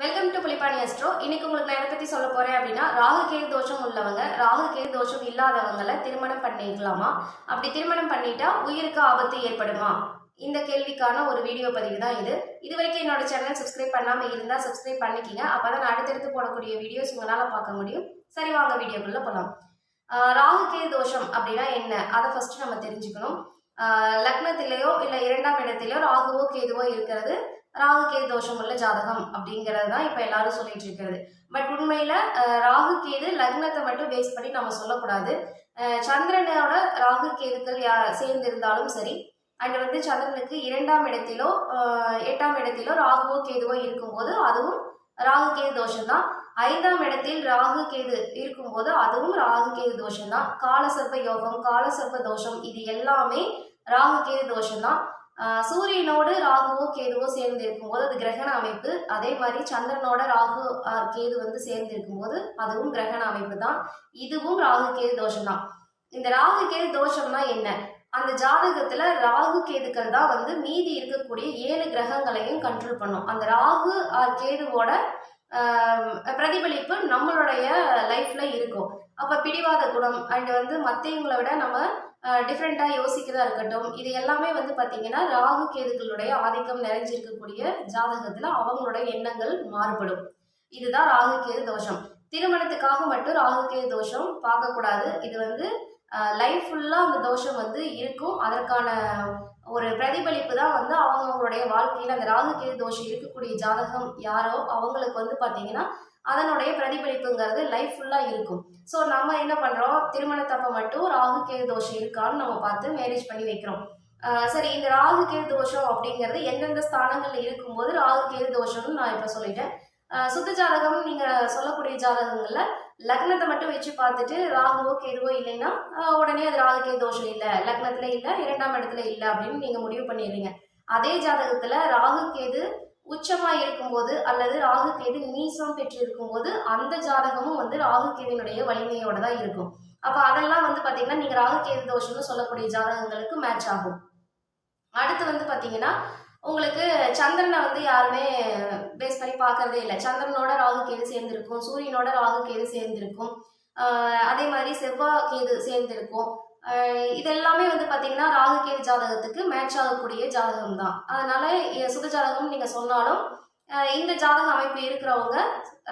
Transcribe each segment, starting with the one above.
Welcome to Pulipani astro. இன்னைக்கு உங்களுக்கு நான் எதை பத்தி சொல்ல போறேன் அப்படின்னா, ராகு கேது தோஷம் உள்ளவங்க, ராகு கேது தோஷம் இல்லாதவங்களை திருமணம் பண்ணிக்கலாமா? அப்படி திருமணம் பண்ணிட்டா உயிருக்கு ஆபத்து ஏற்படுமா? இந்த கேள்விக்கான ஒரு வீடியோ பதிவு தான் இது. இது வரைக்கும் என்னோட சேனல் சப்ஸ்கிரைப் பண்ணாம இருந்தா சப்ஸ்கிரைப் பண்ணிக்கிங்க. அப்பதான் நான் அடுத்தடுத்து போடக்கூடிய வீடியோஸ் உங்களால பார்க்க முடியும். சரி, வாங்க வீடியோக்குள்ள போலாம். ராகு கேது தோஷம் அப்படின்னா என்ன, அதை ஃபர்ஸ்ட் நம்ம தெரிஞ்சுக்கணும். லக்னத்திலேயோ இல்ல 2ஆம் இடத்திலேயோ ராகுவோ கேதுவோ இருக்கிறது ராகு கேது தோஷம் உள்ள ஜாதகம் அப்படிங்கிறது தான் இப்ப எல்லாரும் சொல்லிட்டு இருக்கிறது. பட் உண்மையில ராகு கேது லக்னத்தை மட்டும் பேஸ் பண்ணி நம்ம சொல்லக்கூடாது. சந்திரனோட ராகு கேதுக்கள் சேர்ந்து இருந்தாலும் சரி, அண்ட் வந்து சந்திரனுக்கு 2ஆம் இடத்திலோ 8ஆம் இடத்திலோ ராகுவோ கேதுவோ இருக்கும்போது அதுவும் ராகு கேது தோஷம் தான். 5ஆம் இடத்தில் ராகு கேது இருக்கும்போது அதுவும் ராகு கேது தோஷம் தான். காலசர்ப்ப யோகம், காலசர்ப்ப தோஷம், இது எல்லாமே ராகு கேது தோஷம் தான். சூரியனோடு ராகுவோ கேதுவோ சேர்ந்து இருக்கும்போது அது கிரகண அமைப்பு. அதே மாதிரி சந்திரனோட ராகு கேது வந்து சேர்ந்து இருக்கும்போது அதுவும் கிரகண அமைப்பு தான். இதுவும் ராகு கேது தோஷம் தான். இந்த ராகு கேது தோஷம்னா என்ன? அந்த ஜாதகத்துல ராகு கேதுக்கள் தான் வந்து மீதி இருக்கக்கூடிய 7 கிரகங்களையும் கண்ட்ரோல் பண்ணும். அந்த ராகு கேதுவோட பிரதிபலிப்பு நம்மளுடைய லைஃப்ல இருக்கும். அப்ப பிடிவாத குணம் அண்ட் வந்து மற்றவங்களை விட நம்ம டிஃப்ரெண்டா யோசிக்கிறதா இருக்கட்டும், இது எல்லாமே வந்து பாத்தீங்கன்னா ராகு கேதுக்களுடைய ஆதிக்கம் நிறைஞ்சிருக்கக்கூடிய ஜாதகத்துல அவங்களுடைய எண்ணங்கள் மாறுபடும். இதுதான் ராகு கேது தோஷம். திருமணத்துக்காக மட்டும் ராகு கேது தோஷம் பார்க்க கூடாது. இது வந்து லைஃப் ஃபுல்லா அந்த தோஷம் வந்து இருக்கும். அதற்கான ஒரு பிரதிபலிப்பு தான் வந்து அவங்களுடைய வாழ்க்கையில அந்த ராகு கேது தோஷம் இருக்கக்கூடிய ஜாதகம் யாரோ அவங்களுக்கு வந்து பாத்தீங்கன்னா அதனுடைய பிரதிபலிப்புங்கிறது லைஃப் ஃபுல்லா இருக்கும். ஸோ நம்ம என்ன பண்றோம், திருமணத்தப்ப மட்டும் ராகு கேது தோஷம் இருக்கான்னு நம்ம பார்த்து மேரேஜ் பண்ணி வைக்கிறோம். சரி, இந்த ராகு கேது தோஷம் அப்படிங்கிறது எந்தெந்த ஸ்தானங்கள்ல இருக்கும்போது ராகு கேது தோஷம்னு நான் இப்ப சொல்லிட்டேன். சுத்த ஜாதகம் நீங்க சொல்லக்கூடிய ஜாதகங்கள்ல லக்னத்தை மட்டும் வச்சு பார்த்துட்டு ராகுவோ கேதுவோ இல்லைன்னா உடனே அது ராகு கேது தோஷம் இல்லை, லக்னத்துல இல்லை, 2ஆம் இடத்துல இல்லை அப்படின்னு நீங்க முடிவு பண்ணிடுறீங்க. அதே ஜாதகத்துல ராகு கேது உச்சமா இருக்கும்போது அல்லது ராகு கேது நீசம் பெற்று இருக்கும்போது அந்த ஜாதகமும் வந்து ராகு கேதுனுடைய வலிமையோட தான் இருக்கும். அப்ப அதெல்லாம் வந்து பாத்தீங்கன்னா நீங்க ராகு கேது தோஷம்னு சொல்லக்கூடிய ஜாதகங்களுக்கு மேட்ச் ஆகும். அடுத்து வந்து பாத்தீங்கன்னா உங்களுக்கு சந்திரனை வந்து யாருமே பேஸ் பண்ணி பார்க்கறதே இல்லை. சந்திரனோட ராகு கேது சேர்ந்திருக்கும், சூரியனோட ராகு கேது சேர்ந்திருக்கும், அதே மாதிரி செவ்வாய் கேது சேர்ந்திருக்கும். இதெல்லாமே வந்து பாத்தீங்கன்னா ராகு கேது ஜாதகத்துக்கு மேட்ச் ஆகக்கூடிய ஜாதகம் தான். அதனால சுத ஜாதகம் நீங்க சொன்னாலும் இந்த ஜாதக அமைப்பு இருக்கிறவங்க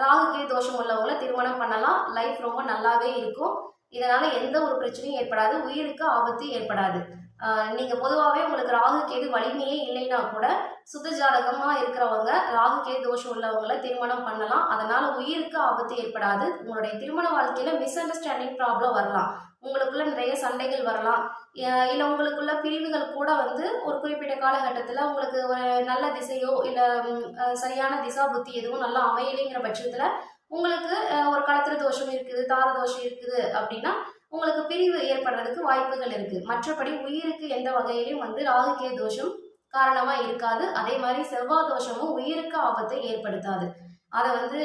ராகு கேது தோஷம் உள்ளவங்களை திருமணம் பண்ணலாம். லைஃப் ரொம்ப நல்லாவே இருக்கும். இதனால எந்த ஒரு பிரச்சனையும் ஏற்படாது, உயிருக்கு ஆபத்து ஏற்படாது. நீங்க பொதுவாகவே உங்களுக்கு ராகு கேது வலிமையே இல்லைன்னா கூட சுத்த ஜாதகமா இருக்கிறவங்க ராகு கேது தோஷம் உள்ளவங்களை திருமணம் பண்ணலாம். அதனால உயிருக்கு ஆபத்து ஏற்படாது. உங்களுடைய திருமண வாழ்க்கையில மிஸ் அண்டர்ஸ்டாண்டிங் ப்ராப்ளம் வரலாம், உங்களுக்குள்ள நிறைய சண்டைகள் வரலாம், இல்ல உங்களுக்குள்ள பிரிவுகள் கூட வந்து ஒரு குறிப்பிட்ட காலகட்டத்துல உங்களுக்கு ஒரு நல்ல திசையோ இல்ல சரியான திசா புத்தி எதுவும் நல்லா அமையலைங்கிற பட்சத்துல உங்களுக்கு ஒரு களத்திர தோஷம் இருக்குது, தார தோஷம் இருக்குது அப்படின்னா உங்களுக்கு பிரிவு ஏற்படுறதுக்கு வாய்ப்புகள் இருக்கு. மற்றபடி உயிருக்கு எந்த வகையிலும் வந்து ராகு கேது தோஷம் காரணமா இருக்காது. அதே மாதிரி செவ்வாய் தோஷமும் உயிருக்கு ஆபத்தை ஏற்படுத்தாது. அதை வந்து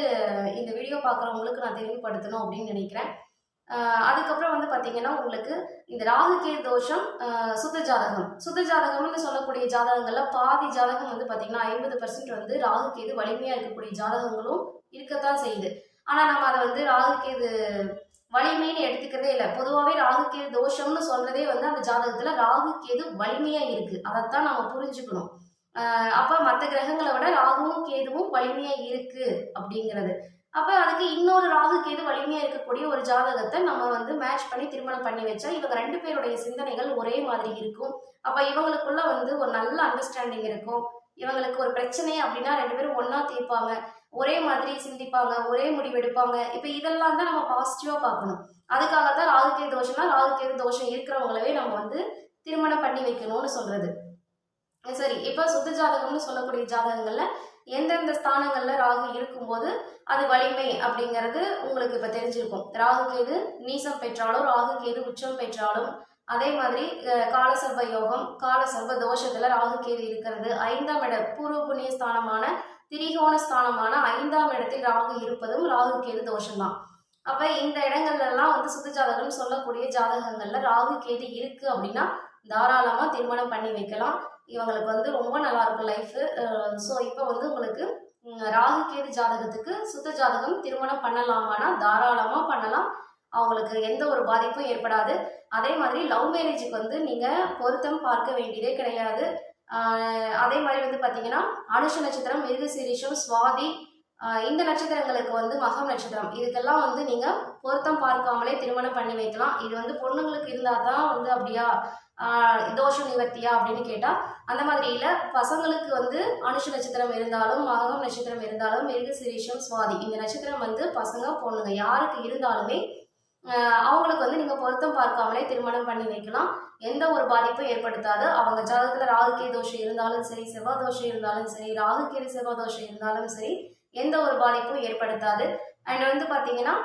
இந்த வீடியோ பார்க்குறவங்களுக்கு நான் தெளிவுபடுத்தணும் அப்படின்னு நினைக்கிறேன். அதுக்கப்புறம் வந்து பாத்தீங்கன்னா உங்களுக்கு இந்த ராகு கேது தோஷம் சுத்த ஜாதகம்னு சொல்லக்கூடிய ஜாதகங்கள்ல பாதி ஜாதகம் வந்து பாத்தீங்கன்னா 50% வந்து ராகு கேது வலிமையா இருக்கக்கூடிய ஜாதகங்களும் இருக்கத்தான் செய்யுது. ஆனா நம்ம அதை வந்து ராகு கேது வலிமைன்னு எடுத்துக்கிறதே இல்லை. பொதுவாகவே ராகு கேது தோஷம்னு சொல்றதே வந்து அந்த ஜாதகத்துல ராகு கேது வலிமையா இருக்கு, அதைத்தான் நம்ம புரிஞ்சுக்கணும். அப்ப மற்ற கிரகங்களை விட ராகுவும் கேதுவும் வலிமையா இருக்கு அப்படிங்கிறது. அப்ப அதுக்கு இன்னொரு ராகு கேது வலிமையா இருக்கக்கூடிய ஒரு ஜாதகத்தை நம்ம வந்து மேட்ச் பண்ணி திருமணம் பண்ணி வச்சா இவங்க 2 பேருடைய சிந்தனைகள் ஒரே மாதிரி இருக்கும். அப்ப இவங்களுக்குள்ள வந்து ஒரு நல்ல அண்டர்ஸ்டாண்டிங் இருக்கும். இவங்களுக்கு ஒரு பிரச்சனை அப்படின்னா 2 பேரும் ஒன்னா தீர்ப்பாங்க, ஒரே மாதிரி சிந்திப்பாங்க, ஒரே முடிவெடுப்பாங்க. இப்ப இதெல்லாம் தான் நம்ம பாசிட்டிவா பார்க்கணும். அதுக்காகத்தான் ராகு கேது தோஷம்னா ராகு கேது தோஷம் இருக்கிறவங்களவே நம்ம வந்து திருமணம் பண்ணி வைக்கணும்னு சொல்றது. சரி, இப்ப சுத்த ஜாதகம்னு சொல்லக்கூடிய ஜாதகங்கள்ல எந்தெந்த ஸ்தானங்கள்ல ராகு இருக்கும்போது அது வலிமை அப்படிங்கிறது உங்களுக்கு இப்ப தெரிஞ்சிருக்கும். ராகு கேது நீசம் பெற்றாலும் ராகு கேது உச்சம் பெற்றாலும், அதே மாதிரி காலசர்ப்ப யோகம், காலசர்ப்ப தோஷத்துல ராகு கேது இருக்கிறது, 5ஆம் இட பூர்வ புண்ணிய ஸ்தானமான திரிகோண ஸ்தானமான 5ஆம் இடத்தில் ராகு இருப்பதும் ராகு கேது தோஷம் தான். அப்ப இந்த இடங்கள்ல எல்லாம் வந்து சுத்த ஜாதகம் சொல்லக்கூடிய ஜாதகங்கள்ல ராகு கேது இருக்கு அப்படின்னா தாராளமா திருமணம் பண்ணி வைக்கலாம். இவங்களுக்கு வந்து ரொம்ப நல்லா இருக்கும் லைஃப். ஸோ இப்போ வந்து உங்களுக்கு ராகு கேது ஜாதகத்துக்கு சுத்த ஜாதகம் திருமணம் பண்ணலாமானா தாராளமாக பண்ணலாம். அவங்களுக்கு எந்த ஒரு பாதிப்பும் ஏற்படாது. அதே மாதிரி லவ் மேரேஜுக்கு வந்து நீங்கள் பொருத்தம் பார்க்க வேண்டியதே கிடையாது. அதே மாதிரி வந்து பார்த்தீங்கன்னா அனுஷ நட்சத்திரம், மிருகசீரிஷம், சுவாதி, இந்த நட்சத்திரங்களுக்கு வந்து மகம் நட்சத்திரம், இதுக்கெல்லாம் வந்து நீங்கள் பொருத்தம் பார்க்காமலே திருமணம் பண்ணி வைக்கலாம். இது வந்து பொண்ணுங்களுக்கு இருந்தால் தான் வந்து அப்படியா தோஷம் நிவர்த்தியா அப்படின்னு கேட்டால் அந்த மாதிரி இல்லை. பசங்களுக்கு வந்து அனுஷ நட்சத்திரம் இருந்தாலும் மகம் நட்சத்திரம் இருந்தாலும் மிருகசீரிஷம், சுவாதி இந்த நட்சத்திரம் வந்து பசங்க பொண்ணுங்க யாருக்கு இருந்தாலுமே அவங்களுக்கு வந்து நீங்கள் பொருத்தம் பார்க்காமலே திருமணம் பண்ணி வைக்கலாம். எந்த ஒரு பாதிப்பும் ஏற்படுத்தாது. அவங்க ஜாதகத்தில் ராகுகேது தோஷம் இருந்தாலும் சரி, செவ்வாய் தோஷம் இருந்தாலும் சரி, ராகுகேது செவ்வாய் தோஷம் இருந்தாலும் சரி, எந்த ஒரு பாதிப்பும் ஏற்படுத்தாது. அண்ட் வந்து பார்த்தீங்கன்னா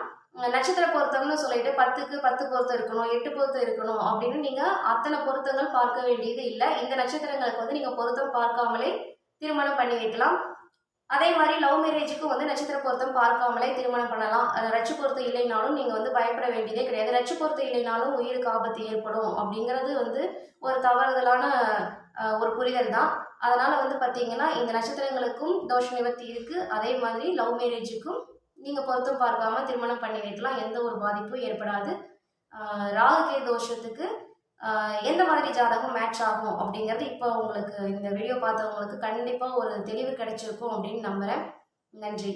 நட்சத்திர பொருத்தம்னு சொல்லிட்டு 10க்கு 10 பொருத்தம் இருக்கணும், 8 பொருத்தம் இருக்கணும் அப்படின்னு நீங்கள் அத்தனை பொருத்தங்கள் பார்க்க வேண்டியது இல்லை. இந்த நட்சத்திரங்களுக்கு வந்து நீங்கள் பொருத்தம் பார்க்காமலே திருமணம் பண்ணி வைக்கலாம். அதே மாதிரி லவ் மேரேஜுக்கும் வந்து நட்சத்திர பொருத்தம் பார்க்காமலே திருமணம் பண்ணலாம். ரட்சு பொருத்தம் இல்லைனாலும் நீங்கள் வந்து பயப்பட வேண்டியதே கிடையாது. ரட்சு பொருத்தம் இல்லைனாலும் உயிருக்கு ஆபத்து ஏற்படும் அப்படிங்கிறது வந்து ஒரு தவறுதலான ஒரு புரிதல் தான். அதனால் வந்து பார்த்தீங்கன்னா இந்த நட்சத்திரங்களுக்கும் தோஷ நிவர்த்தி இருக்குது. அதே மாதிரி லவ் மேரேஜுக்கும் நீங்கள் பொருத்தம் பார்க்காம திருமணம் பண்ணி வைக்கலாம். எந்த ஒரு பாதிப்பும் ஏற்படாது. ராகுகே தோஷத்துக்கு எந்த மாதிரி ஜாதகம் மேட்ச் ஆகும் அப்படிங்கிறது இப்போ உங்களுக்கு இந்த வீடியோ பார்த்தவங்களுக்கு கண்டிப்பாக ஒரு தெளிவு கிடைச்சிருக்கும் அப்படின்னு நம்புகிறேன். நன்றி.